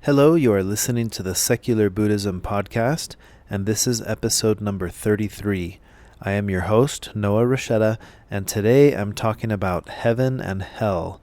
Hello, you are listening to the Secular Buddhism podcast, and this is episode number 33. I am your host, Noah Rasheta, and today I'm talking about heaven and hell.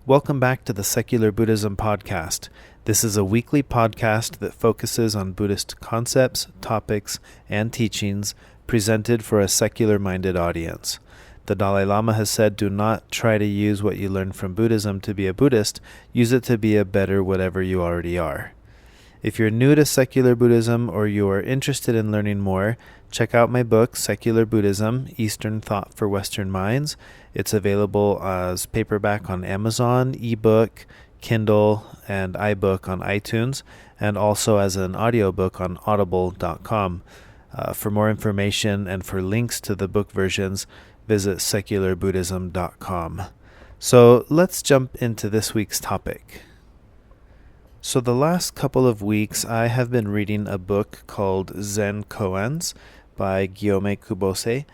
Welcome back to the Secular Buddhism podcast. This is a weekly podcast that focuses on Buddhist concepts, topics, and teachings presented for a secular-minded audience. The Dalai Lama has said, do not try to use what you learn from Buddhism to be a Buddhist, use it to be a better whatever you already are. If you're new to secular Buddhism or you are interested in learning more, check out my book, Secular Buddhism, Eastern Thought for Western Minds. It's available as paperback on Amazon, ebook, Kindle, and iBook on iTunes, and also as an audiobook on audible.com. For more information and for links to the book versions, visit secularbuddhism.com. So let's jump into this week's topic. So the last couple of weeks, I have been reading a book called Zen Koans by Gyome Kubose,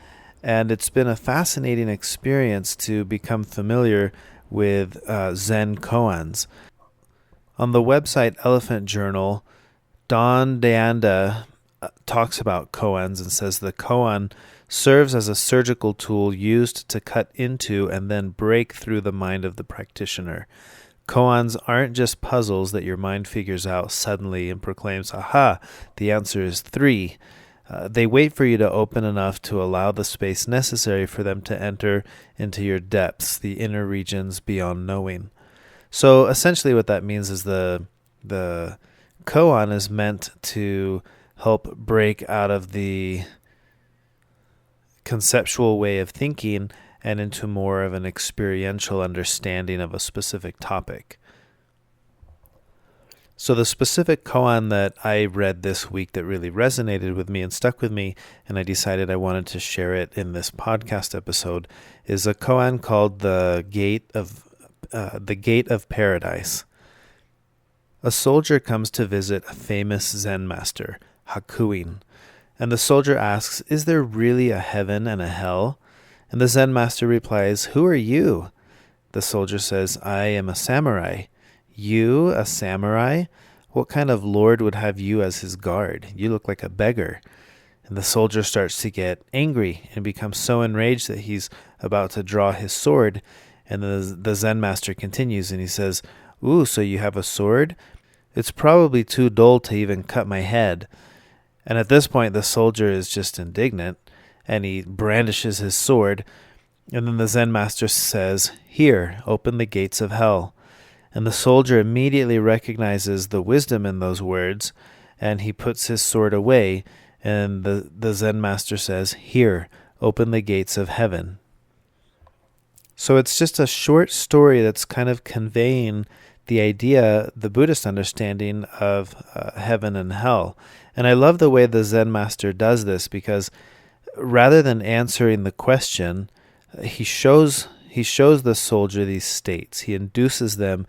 and it's been a fascinating experience to become familiar with Zen koans. On the website Elephant Journal, Don Deanda talks about koans and says the koan serves as a surgical tool used to cut into and then break through the mind of the practitioner. Koans aren't just puzzles that your mind figures out suddenly and proclaims, aha, the answer is 3. They wait for you to open enough to allow the space necessary for them to enter into your depths, the inner regions beyond knowing. So essentially what that means is the koan is meant to help break out of the conceptual way of thinking and into more of an experiential understanding of a specific topic. So the specific koan that I read this week that really resonated with me and stuck with me, and I decided I wanted to share it in this podcast episode, is a koan called the Gate of Paradise. A soldier comes to visit a famous Zen master, Hakuin, and the soldier asks, "Is there really a heaven and a hell?" And the Zen master replies, "Who are you?" The soldier says, "I am a samurai." "You, a samurai? What kind of lord would have you as his guard? You look like a beggar." And the soldier starts to get angry and becomes so enraged that he's about to draw his sword. And the Zen master continues and he says, "Ooh, so you have a sword? It's probably too dull to even cut my head." And at this point, the soldier is just indignant and he brandishes his sword. And then the Zen master says, "Here, open the gates of hell." And the soldier immediately recognizes the wisdom in those words, and he puts his sword away, and the Zen master says, "Here, open the gates of heaven." So it's just a short story that's kind of conveying the idea, the Buddhist understanding of heaven and hell. And I love the way the Zen master does this, because rather than answering the question, he shows the soldier these states. He induces them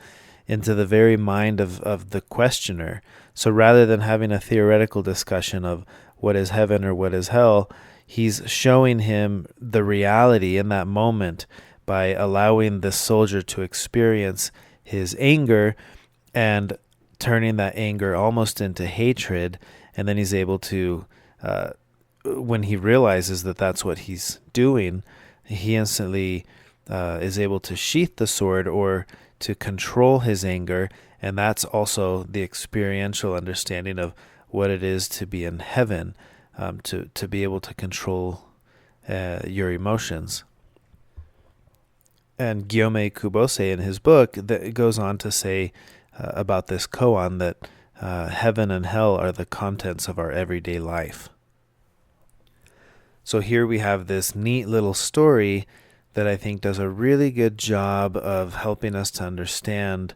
into the very mind of the questioner. So rather than having a theoretical discussion of what is heaven or what is hell, he's showing him the reality in that moment by allowing the soldier to experience his anger and turning that anger almost into hatred. And then he's able to, when he realizes that that's what he's doing, he instantly is able to sheath the sword or to control his anger, and that's also the experiential understanding of what it is to be in heaven, to be able to control your emotions. And Gyome Kubose in his book that goes on to say about this koan that heaven and hell are the contents of our everyday life. So here we have this neat little story that I think does a really good job of helping us to understand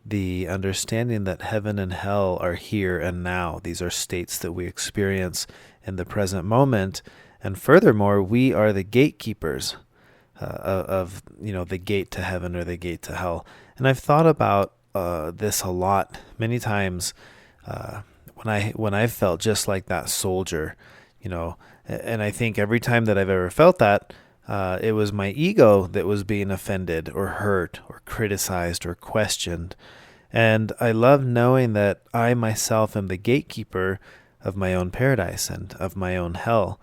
the understanding that heaven and hell are here and now. These are states that we experience in the present moment. And furthermore, we are the gatekeepers of the gate to heaven or the gate to hell. And I've thought about this a lot, many times when I felt just like that soldier, And I think every time that I've ever felt that, it was my ego that was being offended or hurt or criticized or questioned. And I love knowing that I myself am the gatekeeper of my own paradise and of my own hell.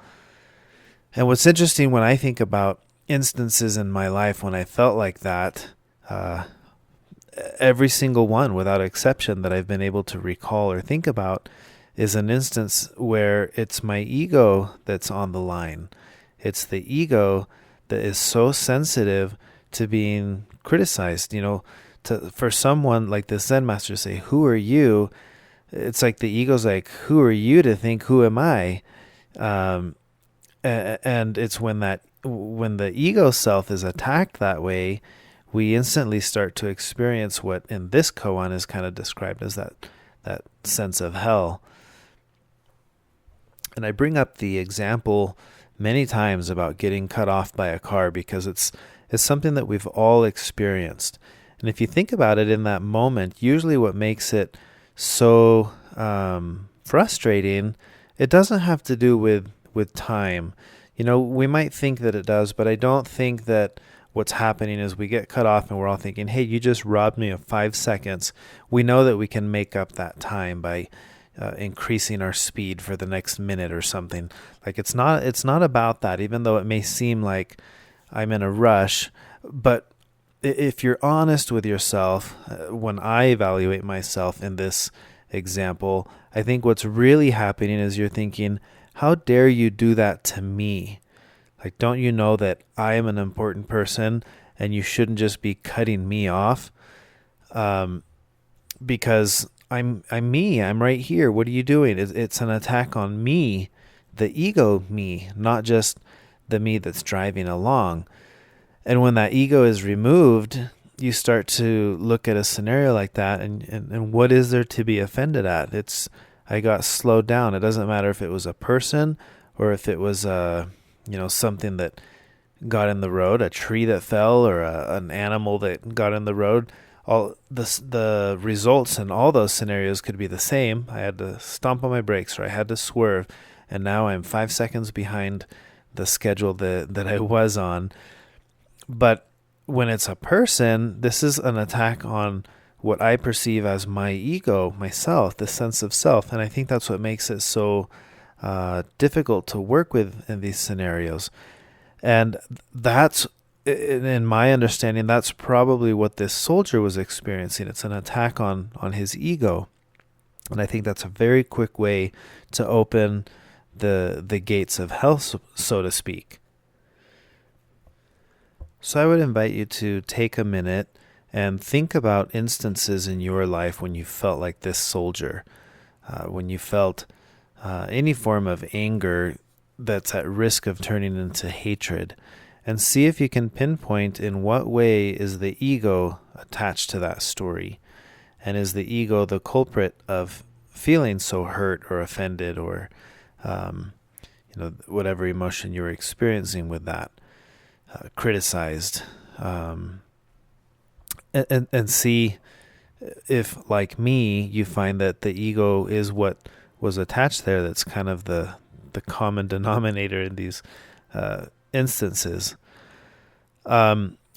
And what's interesting when I think about instances in my life when I felt like that, every single one without exception that I've been able to recall or think about is an instance where it's my ego that's on the line. It's the ego that is so sensitive to being criticized. For someone like the Zen master to say, "Who are you?" It's like the ego's like, "Who are you to think who am I?" And it's when the ego self is attacked that way, we instantly start to experience what in this koan is kind of described as that sense of hell. And I bring up the example many times about getting cut off by a car because it's something that we've all experienced. And if you think about it in that moment, usually what makes it so frustrating, it doesn't have to do with time. We might think that it does, but I don't think that what's happening is we get cut off and we're all thinking, hey, you just robbed me of 5 seconds. We know that we can make up that time by increasing our speed for the next minute or something. Like it's not about that, even though it may seem like I'm in a rush. But if you're honest with yourself, when I evaluate myself in this example, I think what's really happening is you're thinking, how dare you do that to me? Like, don't you know that I am an important person and you shouldn't just be cutting me off? Because I'm me. I'm right here. What are you doing? It's an attack on me, the ego me, not just the me that's driving along. And when that ego is removed, you start to look at a scenario like that and what is there to be offended at? I got slowed down. It doesn't matter if it was a person or if it was something that got in the road, a tree that fell or an animal that got in the road. All the results in all those scenarios could be the same. I had to stomp on my brakes or I had to swerve, and now I'm 5 seconds behind the schedule that I was on. But when it's a person, this is an attack on what I perceive as my ego, myself, the sense of self. And I think that's what makes it so difficult to work with in these scenarios. And that's, in my understanding, that's probably what this soldier was experiencing. It's an attack on his ego. And I think that's a very quick way to open the gates of hell, so to speak. So I would invite you to take a minute and think about instances in your life when you felt like this soldier, when you felt any form of anger that's at risk of turning into hatred, and see if you can pinpoint in what way is the ego attached to that story, and is the ego the culprit of feeling so hurt or offended or whatever emotion you're experiencing with that, criticized. And see if, like me, you find that the ego is what was attached there. That's kind of the common denominator in these instances.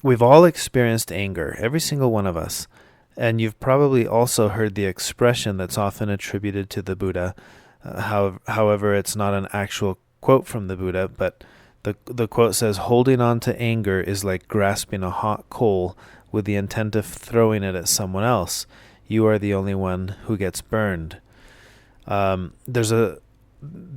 We've all experienced anger, every single one of us. And you've probably also heard the expression that's often attributed to the Buddha. However, it's not an actual quote from the Buddha, but the quote says, "Holding on to anger is like grasping a hot coal with the intent of throwing it at someone else. You are the only one who gets burned." The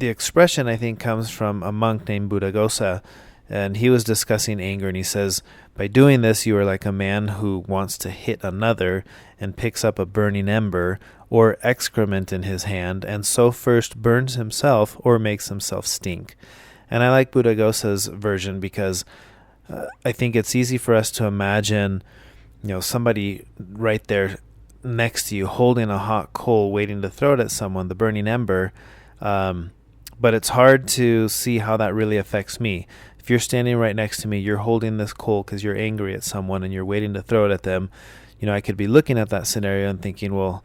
expression, I think, comes from a monk named Buddhaghosa, and he was discussing anger, and he says, by doing this, you are like a man who wants to hit another and picks up a burning ember or excrement in his hand, and so first burns himself or makes himself stink. And I like Buddhaghosa's version because I think it's easy for us to imagine, somebody right there next to you holding a hot coal waiting to throw it at someone, the burning ember. But it's hard to see how that really affects me. If you're standing right next to me, you're holding this coal because you're angry at someone and you're waiting to throw it at them. I could be looking at that scenario and thinking, well,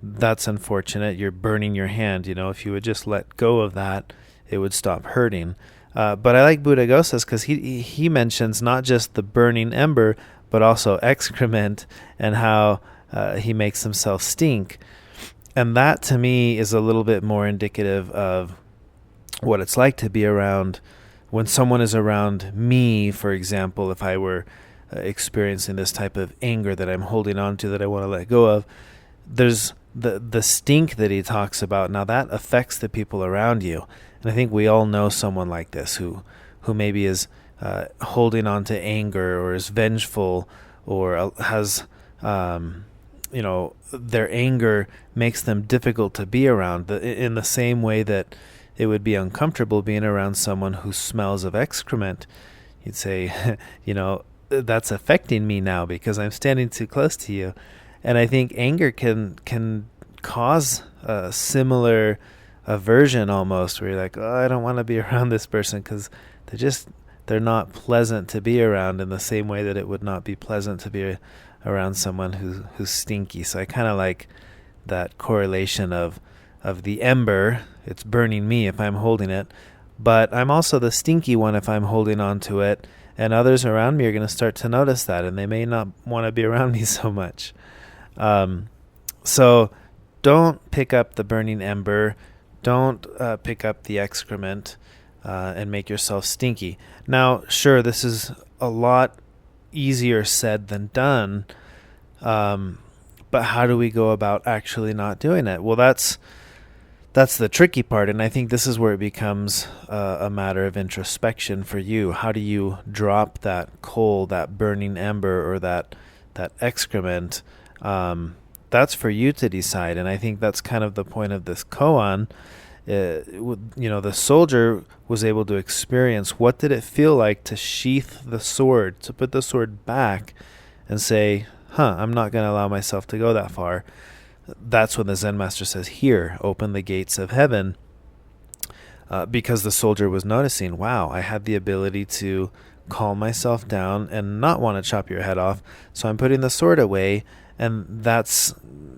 that's unfortunate. You're burning your hand. If you would just let go of that, it would stop hurting. But I like Buddhaghosa's because he mentions not just the burning ember, but also excrement and how he makes himself stink. And that to me is a little bit more indicative of what it's like to be around when someone is around me, for example, if I were experiencing this type of anger that I'm holding on to that I want to let go of. There's the stink that he talks about. Now that affects the people around you. And I think we all know someone like this who maybe is holding on to anger or is vengeful or has, their anger makes them difficult to be around in the same way that it would be uncomfortable being around someone who smells of excrement. You'd say, that's affecting me now because I'm standing too close to you. And I think anger can cause a similar aversion almost, where you're like, oh, I don't want to be around this person because they're not pleasant to be around in the same way that it would not be pleasant to be around someone who's stinky. So I kind of like that correlation of the ember. It's burning me if I'm holding it, but I'm also the stinky one if I'm holding on to it, and others around me are going to start to notice that, and they may not want to be around me so much. So don't pick up the burning ember. Don't pick up the excrement and make yourself stinky. Now, sure, this is a lot easier said than done, but how do we go about actually not doing it? Well, that's the tricky part, and I think this is where it becomes a matter of introspection for you. How do you drop that coal, that burning ember, or that excrement? That's for you to decide, and I think that's kind of the point of this koan. The soldier was able to experience what did it feel like to sheath the sword, to put the sword back and say, I'm not going to allow myself to go that far. That's when the Zen master says, here, open the gates of heaven, because the soldier was noticing, wow, I had the ability to calm myself down and not want to chop your head off, so I'm putting the sword away, and that's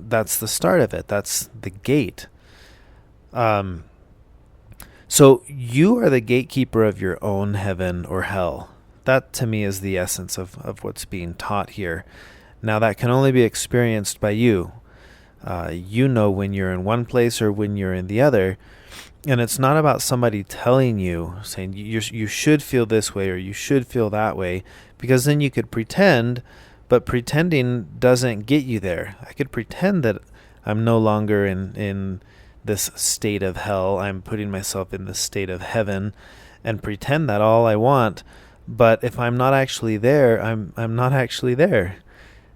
the start of it. That's the gate. So you are the gatekeeper of your own heaven or hell. That to me is the essence of what's being taught here. Now that can only be experienced by you. You know when you're in one place or when you're in the other. And it's not about somebody telling you, saying you should feel this way or you should feel that way, because then you could pretend, but pretending doesn't get you there. I could pretend that I'm no longer in this state of hell. I'm putting myself in this state of heaven and pretend that all I want. But if I'm not actually there, I'm not actually there.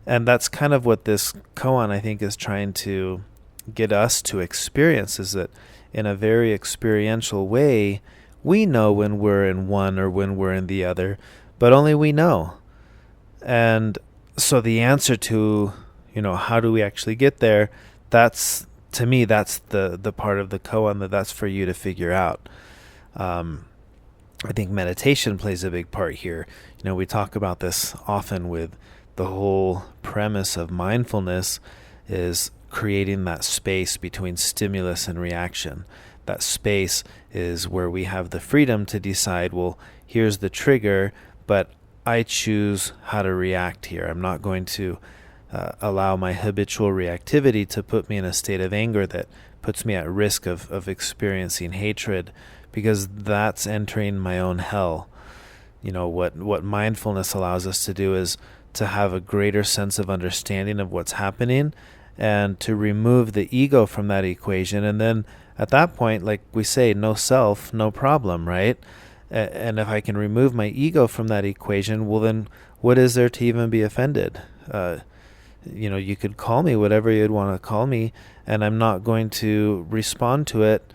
And that's kind of what this koan, I think, is trying to get us to experience, is that in a very experiential way, we know when we're in one or when we're in the other, but only we know. And so the answer to, how do we actually get there, to me, that's the part of the koan that's for you to figure out. I think meditation plays a big part here. We talk about this often with the whole premise of mindfulness is creating that space between stimulus and reaction. That space is where we have the freedom to decide, well, here's the trigger, but I choose how to react here. I'm not going to allow my habitual reactivity to put me in a state of anger that puts me at risk of experiencing hatred, because that's entering my own hell. What mindfulness allows us to do is to have a greater sense of understanding of what's happening and to remove the ego from that equation. And then at that point, like we say, no self, no problem, right? And if I can remove my ego from that equation, well, then what is there to even be offended? You could call me whatever you'd want to call me, and I'm not going to respond to it,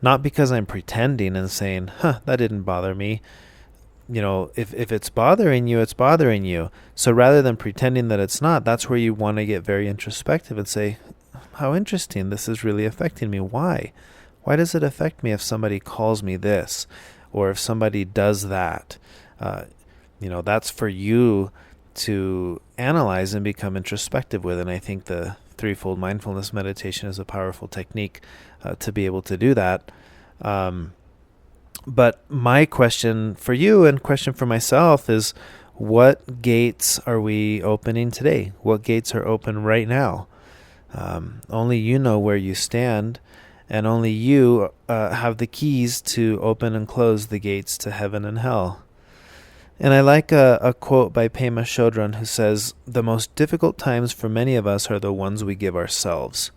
not because I'm pretending and saying, that didn't bother me. If it's bothering you, it's bothering you. So rather than pretending that it's not, that's where you want to get very introspective and say, how interesting, this is really affecting me. Why? Why does it affect me if somebody calls me this, or if somebody does that? That's for you to analyze and become introspective with. And I think the threefold mindfulness meditation is a powerful technique to be able to do that. But my question for you and question for myself is, what gates are we opening today? What gates are open right now? Only you know where you stand, and only you have the keys to open and close the gates to heaven and hell. And I like a quote by Pema Chodron who says, "The most difficult times for many of us are the ones we give ourselves."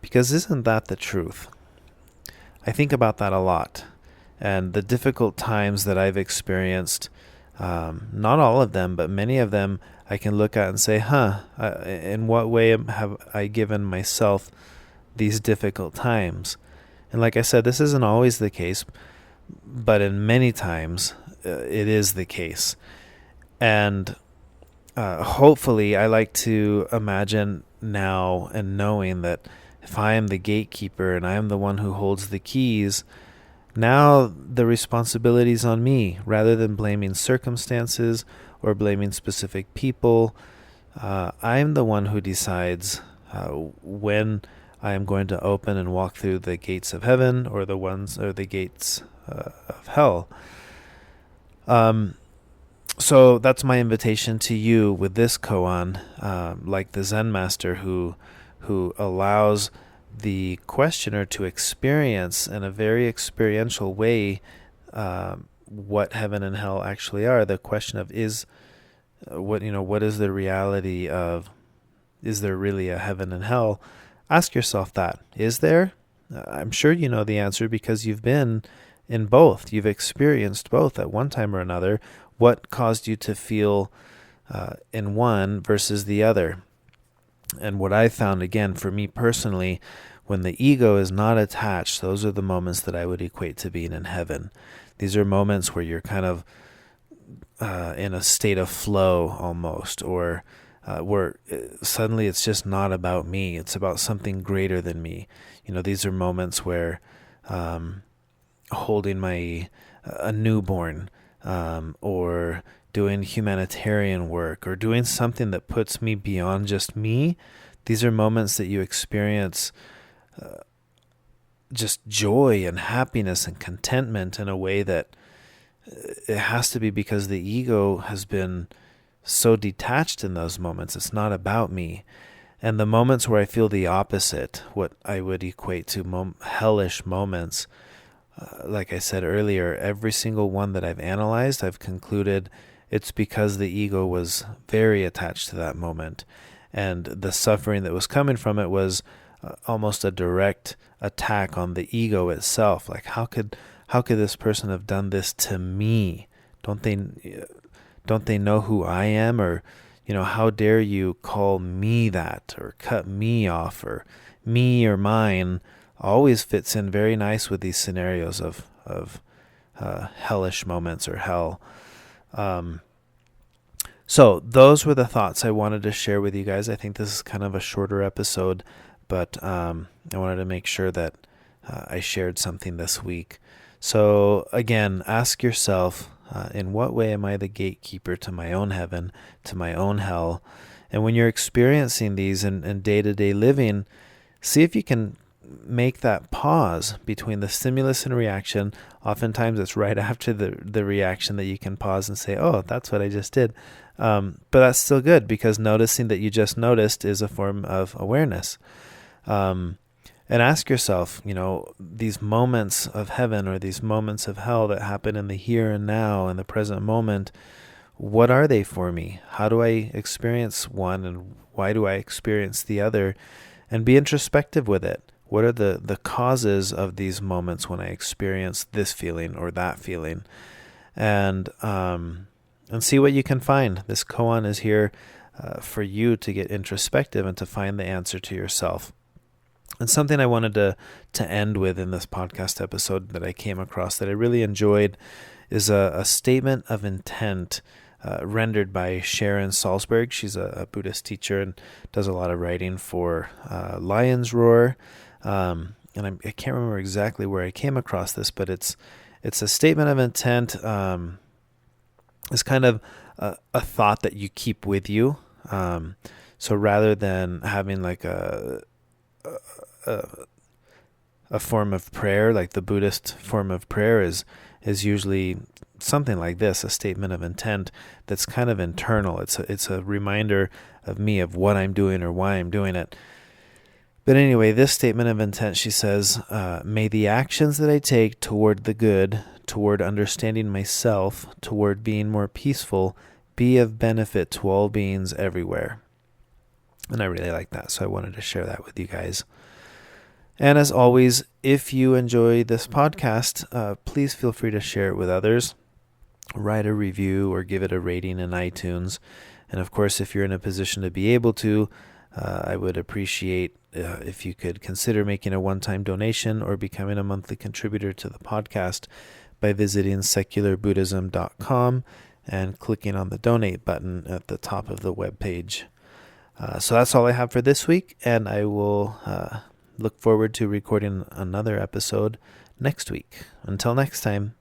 Because isn't that the truth? I think about that a lot. And the difficult times that I've experienced, not all of them, but many of them, I can look at and say, in what way have I given myself these difficult times? And like I said, this isn't always the case, but in many times it is the case. And hopefully I like to imagine now and knowing that if I am the gatekeeper and I am the one who holds the keys, now the responsibility is on me. Rather than blaming circumstances or blaming specific people, I'm the one who decides when I am going to open and walk through the gates of heaven or the gates of hell. So that's my invitation to you with this koan, like the Zen master who allows the questioner to experience in a very experiential way what heaven and hell actually are. The question of what is the reality of, is there really a heaven and hell? Ask yourself that. Is there? I'm sure you know the answer because you've been in both. You've experienced both at one time or another. What caused you to feel in one versus the other? And what I found, again, for me personally, when the ego is not attached, those are the moments that I would equate to being in heaven. These are moments where you're kind of in a state of flow almost, or where suddenly it's just not about me. It's about something greater than me. These are moments where holding a newborn, or doing humanitarian work, or doing something that puts me beyond just me. These are moments that you experience just joy and happiness and contentment in a way that it has to be because the ego has been so detached in those moments. It's not about me. And the moments where I feel the opposite, what I would equate to hellish moments, like I said earlier, every single one that I've analyzed, I've concluded it's because the ego was very attached to that moment. And the suffering that was coming from it was almost a direct attack on the ego itself. Like, how could this person have done this to me? Don't they know who I am? Or, how dare you call me that, or cut me off, or me or mine? Always fits in very nice with these scenarios of hellish moments or hell. So those were the thoughts I wanted to share with you guys. I think this is kind of a shorter episode, but I wanted to make sure that I shared something this week. So again, ask yourself, in what way am I the gatekeeper to my own heaven, to my own hell? And when you're experiencing these in day-to-day living, see if you can make that pause between the stimulus and reaction. Oftentimes it's right after the reaction that you can pause and say, oh, that's what I just did. But that's still good, because noticing that you just noticed is a form of awareness. And ask yourself, these moments of heaven or these moments of hell that happen in the here and now, in the present moment, what are they for me? How do I experience one, and why do I experience the other? And be introspective with it. What are the causes of these moments when I experience this feeling or that feeling? And see what you can find. This koan is here for you to get introspective and to find the answer to yourself. And something I wanted to end with in this podcast episode that I came across that I really enjoyed is a statement of intent rendered by Sharon Salzberg. She's a Buddhist teacher and does a lot of writing for Lion's Roar. And I can't remember exactly where I came across this, but it's a statement of intent. It's kind of a thought that you keep with you. So rather than having like a form of prayer, like the Buddhist form of prayer is is usually something like this, a statement of intent that's kind of internal. It's a reminder of me of what I'm doing or why I'm doing it. But anyway, this statement of intent, she says, may the actions that I take toward the good, toward understanding myself, toward being more peaceful, be of benefit to all beings everywhere. And I really like that, so I wanted to share that with you guys. And as always, if you enjoy this podcast, please feel free to share it with others. Write a review or give it a rating in iTunes. And of course, if you're in a position to be able to, I would appreciate if you could consider making a one-time donation or becoming a monthly contributor to the podcast by visiting secularbuddhism.com and clicking on the donate button at the top of the webpage. So that's all I have for this week, and I will look forward to recording another episode next week. Until next time.